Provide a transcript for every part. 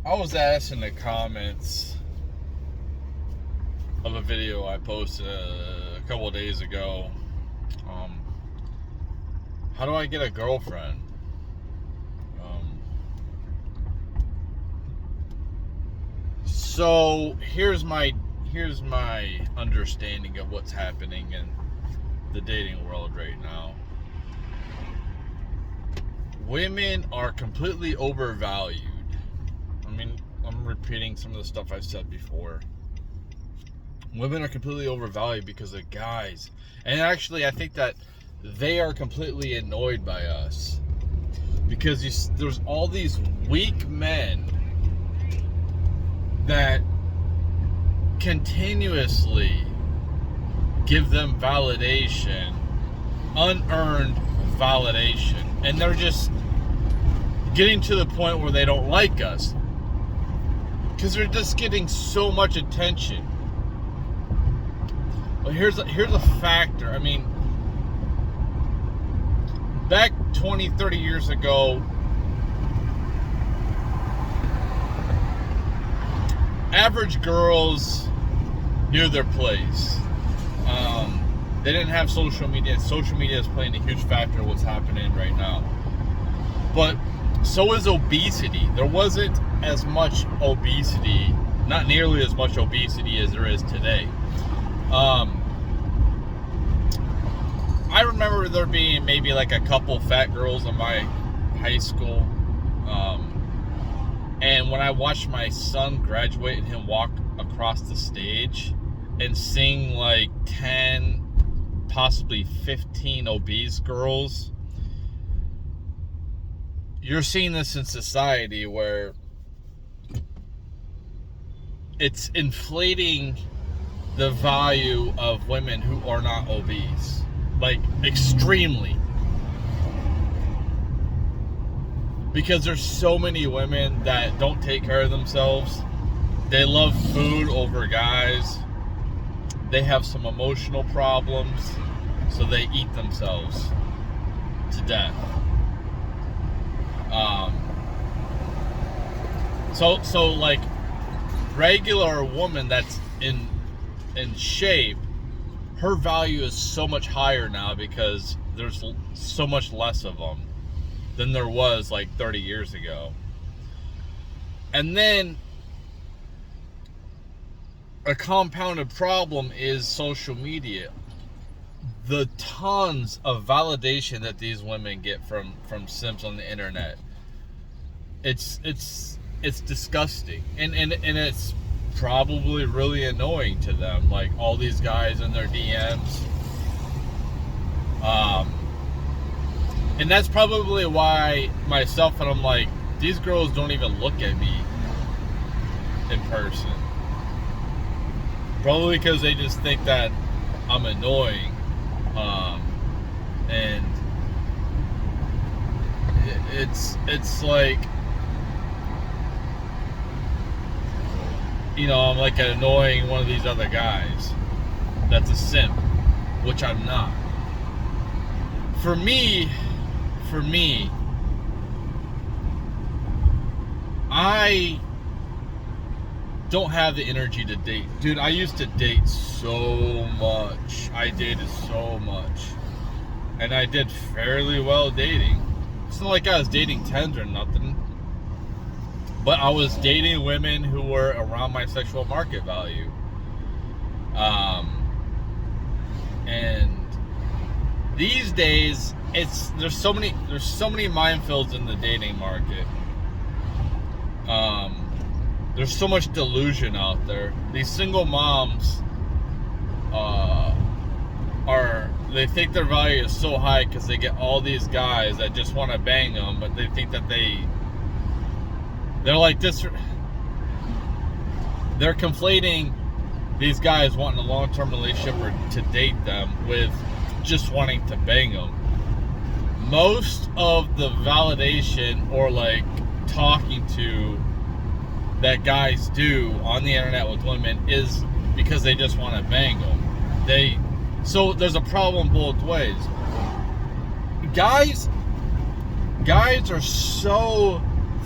I was asked in the comments of a video I posted a couple of days ago, um, how do I get a girlfriend? So here's my understanding of what's happening in the dating world right now. Women are completely overvalued. I mean, I'm repeating some of the stuff I've said before. Women are completely overvalued because of guys. And actually, I think that they are completely annoyed by us. Because there's all these weak men that continuously give them validation, unearned validation. And they're just getting to the point where they don't like us. Because they're just getting so much attention. Well, here's a factor. I mean, back 20, 30 years ago, average girls knew their place. They didn't have social media. Social media is playing a huge factor in what's happening right now. But so is obesity. There wasn't as much obesity, not nearly as much obesity as there is today. I remember there being maybe like a couple fat girls in my high school. And when I watched my son graduate and him walk across the stage and sing like 10, possibly 15 obese girls, you're seeing this in society where it's inflating the value of women who are not obese. Like, extremely. Because there's so many women that don't take care of themselves. They love food over guys. They have some emotional problems, so they eat themselves to death. So like, regular woman that's in shape, her value is so much higher now because there's so much less of them than there was like 30 years ago. And then a compounded problem is social media. The tons of validation that these women get from simps on the internet. It's disgusting. And it's probably really annoying to them, like all these guys in their DMs. And that's probably why myself, and I'm like, these girls don't even look at me in person. Probably because they just think that I'm annoying. And it's like, you know, I'm like annoying one of these other guys that's a simp, which I'm not. For me, I don't have the energy to date. Dude, I used to date so much. I dated so much. And I did fairly well dating. It's not like I was dating 10s or nothing. But I was dating women who were around my sexual market value. And these days, there's so many minefields in the dating market. There's so much delusion out there. These single moms they think their value is so high because they get all these guys that just want to bang them, but they think that they're like this. They're conflating these guys wanting a long-term relationship or to date them with just wanting to bang them. Most of the validation or like talking to that guys do on the internet with women is because they just want to bang them. So there's a problem both ways. Guys are so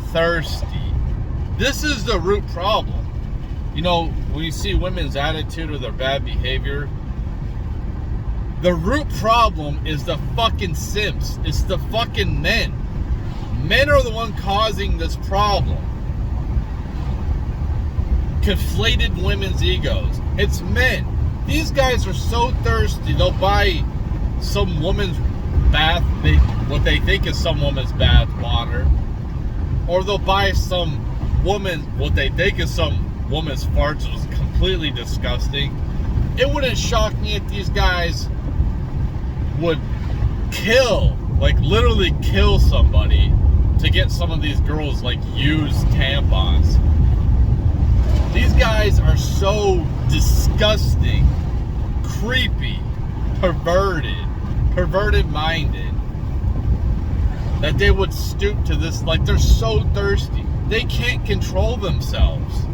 thirsty This is the root problem. You know, when you see women's attitude or their bad behavior, the root problem is the fucking simps. It's the fucking men. Men are the one causing this problem. Conflated women's egos. It's men. These guys are so thirsty, they'll buy some woman's bath, what they think is some woman's bath water, or they'll buy some woman, what they think is some woman's farts, which is completely disgusting. It wouldn't shock me if these guys would kill, like literally kill somebody to get some of these girls like used tampons. These guys are so disgusting, creepy, perverted minded, that they would stoop to this. Like, they're so thirsty, they can't control themselves.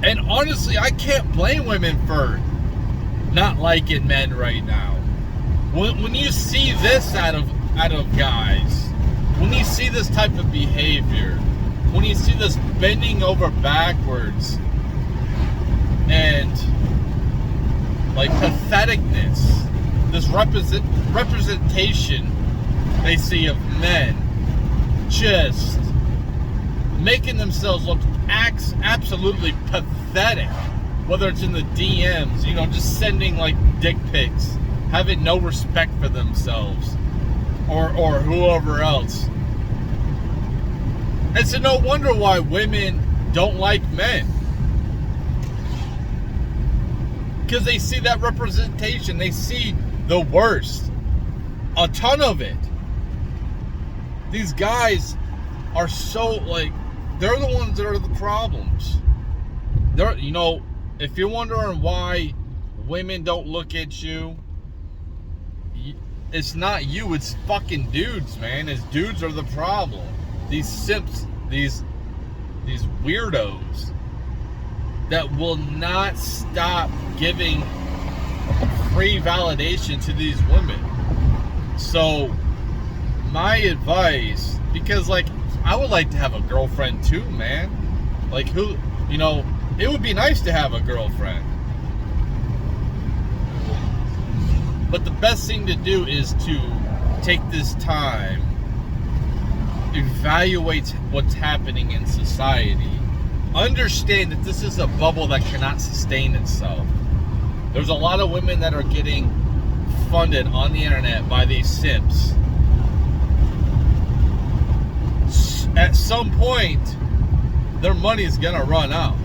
And honestly, I can't blame women for not liking men right now. When you see this out of guys, when you see this type of behavior, when you see this bending over backwards and like patheticness, this representation they see of men just making themselves look absolutely pathetic, whether it's in the DMs, you know, just sending like dick pics, having no respect for themselves or whoever else. And so no wonder why women don't like men, because they see that representation. They see the worst, a ton of it. These guys are so like, they're the ones that are the problems. They're, you know, if you're wondering why women don't look at you, it's not you, it's fucking dudes, man. It's dudes are the problem. These simps, these weirdos that will not stop giving free validation to these women. So my advice, because like I would like to have a girlfriend too, man. Like, who, you know, it would be nice to have a girlfriend. But the best thing to do is to take this time, evaluate what's happening in society, understand that this is a bubble that cannot sustain itself. There's a lot of women that are getting funded on the internet by these simps. At some point, their money is gonna run out.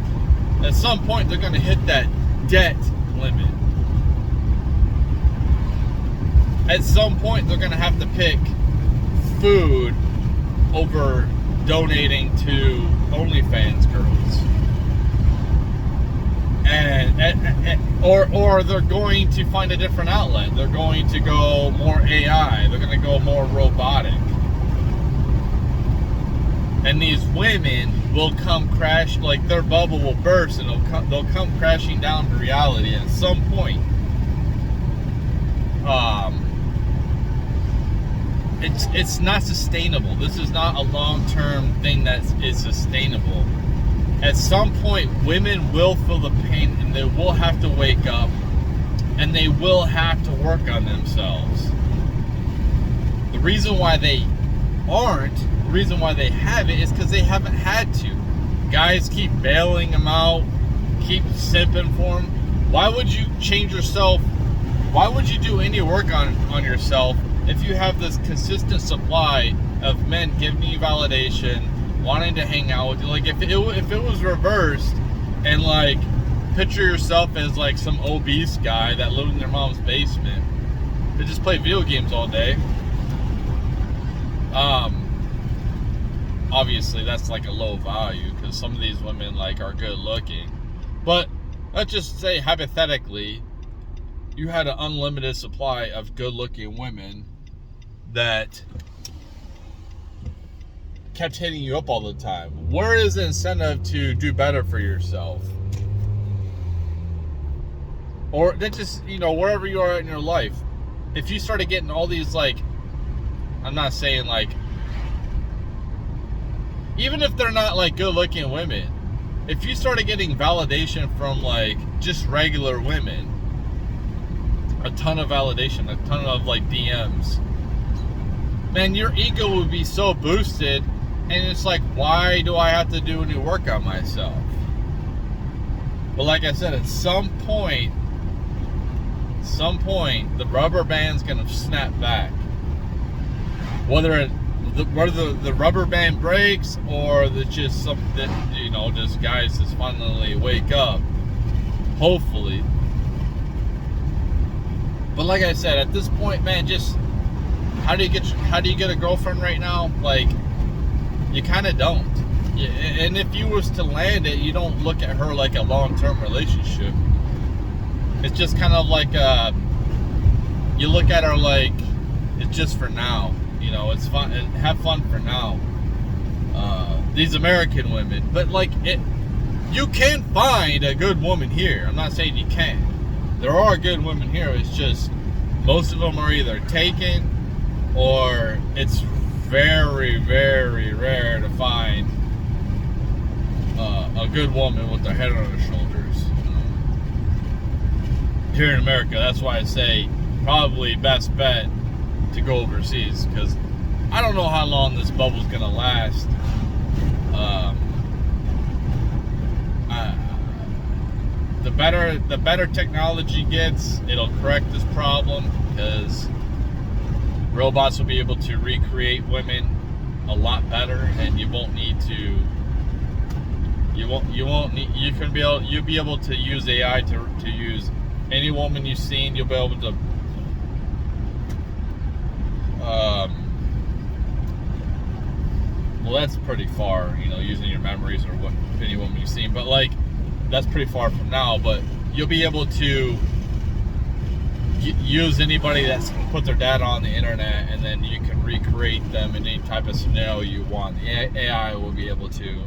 At some point, they're gonna hit that debt limit. At some point, they're gonna have to pick food over donating to OnlyFans girls, or they're going to find a different outlet. They're going to go more AI. They're going to go more robotic, and these women will come crash, like their bubble will burst, and they'll come crashing down to reality at some point. It's not sustainable. This is not a long-term thing that is sustainable. At some point, women will feel the pain, and they will have to wake up, and they will have to work on themselves. The reason why they aren't, the reason why they haven't, is because they haven't had to. Guys keep bailing them out, keep simping for them. Why would you change yourself? Why would you do any work on yourself if you have this consistent supply of men giving you validation, wanting to hang out with you? Like, if it was reversed, and like, picture yourself as like some obese guy that lived in their mom's basement, they just play video games all day. Obviously that's like a low value, because some of these women like are good looking. But let's just say hypothetically, you had an unlimited supply of good looking women that kept hitting you up all the time. Where is the incentive to do better for yourself? Or that just, you know, wherever you are in your life, if you started getting all these, like, I'm not saying like, even if they're not like good looking women, if you started getting validation from like just regular women, a ton of validation, a ton of like DMs, man, your ego would be so boosted. And it's like, why do I have to do any work on myself? But like I said, at some point, the rubber band's gonna snap back. Whether the rubber band breaks, or there's just something, just guys just finally wake up. Hopefully. But like I said, at this point, man, just how do you get a girlfriend right now? Like, you kind of don't. And if you was to land it, you don't look at her like a long-term relationship. It's just kind of like you look at her like it's just for now. It's fun and have fun for now. These American women, but like you can find a good woman here. I'm not saying you can't. There are good women here. It's just most of them are either taken, or it's very, very rare to find a good woman with their head on her shoulders. Here in America, that's why I say probably best bet to go overseas, because I don't know how long this bubble's gonna last. The better technology gets, it'll correct this problem, because robots will be able to recreate women a lot better, and you'll be able to use AI to use any woman you've seen. You'll be able to well, that's pretty far, using your memories or what any woman you've seen, but like that's pretty far from now. But you'll be able to use anybody that's put their data on the internet, and then you can recreate them in any type of scenario you want. The AI will be able to,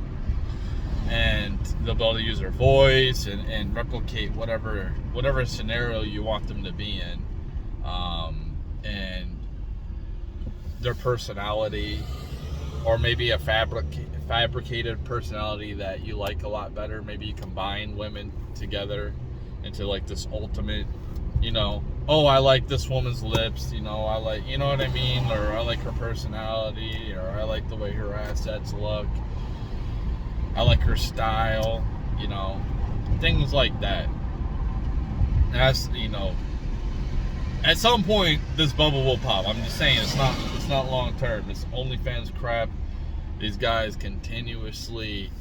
and they'll be able to use their voice and replicate whatever scenario you want them to be in, and their personality, or maybe a fabricated personality that you like a lot better. Maybe you combine women together into like this ultimate, oh, I like this woman's lips, I like, you know what I mean? Or I like her personality, or I like the way her assets look. I like her style, things like that. That's, at some point this bubble will pop. I'm just saying it's not long term. It's OnlyFans crap. These guys continuously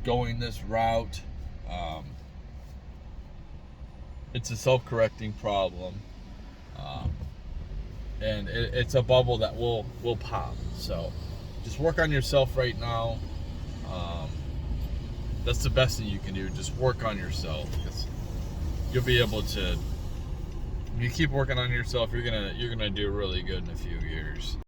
going this route. It's a self-correcting problem, and it's a bubble that will pop. So just work on yourself right now. That's the best thing you can do. Just work on yourself, because you'll be able to. If you keep working on yourself, you're gonna do really good in a few years.